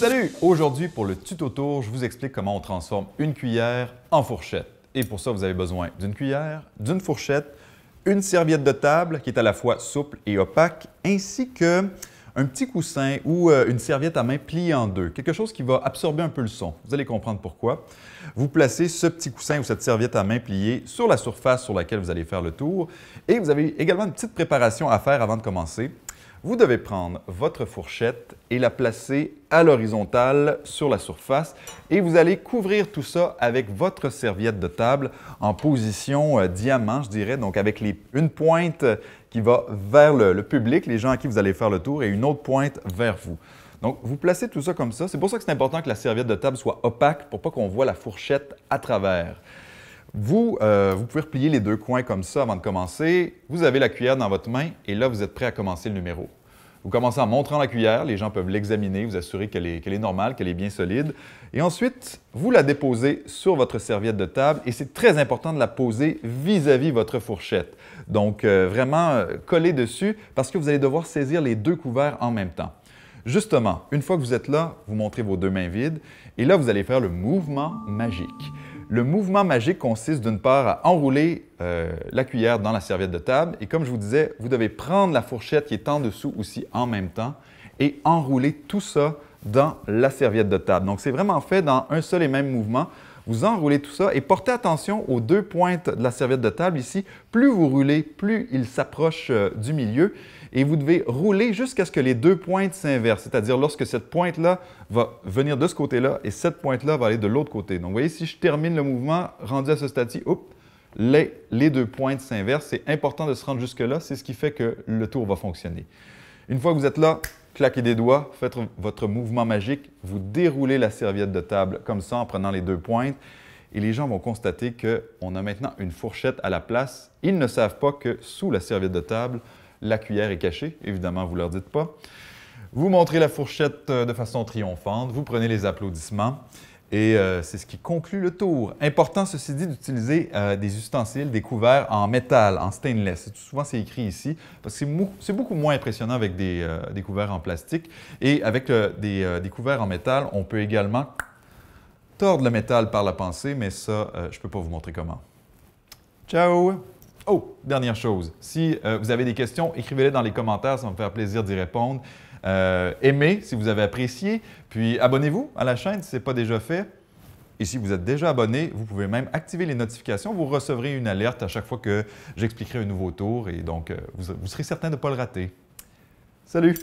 Salut! Aujourd'hui, pour le tuto tour, je vous explique comment on transforme une cuillère en fourchette. Et pour ça, vous avez besoin d'une cuillère, d'une fourchette, une serviette de table qui est à la fois souple et opaque, ainsi qu'un petit coussin ou une serviette à main pliée en deux, quelque chose qui va absorber un peu le son. Vous allez comprendre pourquoi. Vous placez ce petit coussin ou cette serviette à main pliée sur la surface sur laquelle vous allez faire le tour. Et vous avez également une petite préparation à faire avant de commencer. Vous devez prendre votre fourchette et la placer à l'horizontale sur la surface et vous allez couvrir tout ça avec votre serviette de table en position diamant, je dirais, donc avec une pointe qui va vers le public, les gens à qui vous allez faire le tour, et une autre pointe vers vous. Donc, vous placez tout ça comme ça. C'est pour ça que c'est important que la serviette de table soit opaque pour pas qu'on voit la fourchette à travers. Vous pouvez replier les deux coins comme ça avant de commencer. Vous avez la cuillère dans votre main et là, vous êtes prêt à commencer le numéro. Vous commencez en montrant la cuillère, les gens peuvent l'examiner, vous assurer qu'elle est normale, qu'elle est bien solide. Et ensuite, vous la déposez sur votre serviette de table et c'est très important de la poser vis-à-vis votre fourchette. Donc, vraiment coller dessus parce que vous allez devoir saisir les deux couverts en même temps. Justement, une fois que vous êtes là, vous montrez vos deux mains vides et là, vous allez faire le mouvement magique. Le mouvement magique consiste d'une part à enrouler la cuillère dans la serviette de table et comme je vous disais, vous devez prendre la fourchette qui est en dessous aussi en même temps et enrouler tout ça dans la serviette de table. Donc, c'est vraiment fait dans un seul et même mouvement. Vous enroulez tout ça et portez attention aux deux pointes de la serviette de table ici. Plus vous roulez, plus il s'approche du milieu et vous devez rouler jusqu'à ce que les deux pointes s'inversent, c'est-à-dire lorsque cette pointe-là va venir de ce côté-là et cette pointe-là va aller de l'autre côté. Donc, vous voyez, si je termine le mouvement rendu à ce stade-ci, les deux pointes s'inversent. C'est important de se rendre jusque-là, c'est ce qui fait que le tour va fonctionner. Une fois que vous êtes là, claquez des doigts, faites votre mouvement magique, vous déroulez la serviette de table comme ça en prenant les deux pointes et les gens vont constater qu'on a maintenant une fourchette à la place. Ils ne savent pas que sous la serviette de table, la cuillère est cachée. Évidemment, vous ne leur dites pas. Vous montrez la fourchette de façon triomphante, vous prenez les applaudissements et c'est ce qui conclut le tour. Important, ceci dit, d'utiliser des ustensiles, des couverts en métal, en stainless. Souvent, c'est écrit ici parce que c'est beaucoup moins impressionnant avec des couverts en plastique. Et avec des couverts en métal, on peut également tordre le métal par la pensée, mais ça, je ne peux pas vous montrer comment. Ciao! Oh, dernière chose, si vous avez des questions, écrivez-les dans les commentaires, ça va me faire plaisir d'y répondre. Aimez si vous avez apprécié, puis abonnez-vous à la chaîne si ce n'est pas déjà fait. Et si vous êtes déjà abonné, vous pouvez même activer les notifications. Vous recevrez une alerte à chaque fois que j'expliquerai un nouveau tour et donc vous serez certain de ne pas le rater. Salut!